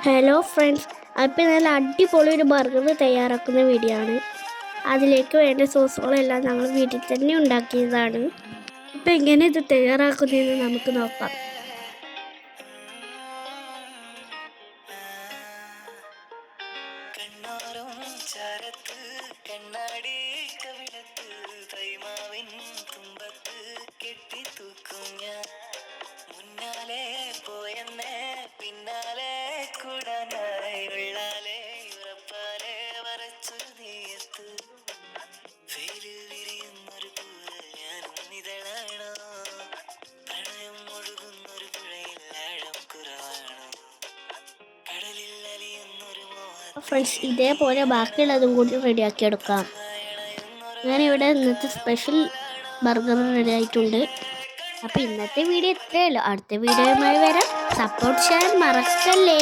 Hello friends, അപ്പോൾ നല്ല അടിപൊളി ഒരു ബർഗർ തയ്യാറാക്കുന്ന വീഡിയോ ആണ്. അതിലേക്ക് വേണ്ട സോസുകളെല്ലാം ഞങ്ങൾ വീട്ടിൽ തന്നെ ഉണ്ടാക്കിയതാണ്. ഇപ്പം എങ്ങനെ ഇത് തയ്യാറാക്കുന്നതെന്ന് നമുക്ക് നോക്കാം. ഫ്രണ്ട്സ്, ഇതേപോലെ ബാക്കിയുള്ളതും കൂടി റെഡിയാക്കി എടുക്കാം. അങ്ങനെ ഇവിടെ ഇന്നത്തെ സ്പെഷ്യൽ ബർഗർ റെഡി ആയിട്ടുണ്ട്. അപ്പോൾ ഇന്നത്തെ വീഡിയോ ഇത്രയേ ഉള്ളൂ. അടുത്ത വീഡിയോയുമായി വരാം. സപ്പോർട്ട് ചെയ്യാൻ മറക്കല്ലേ.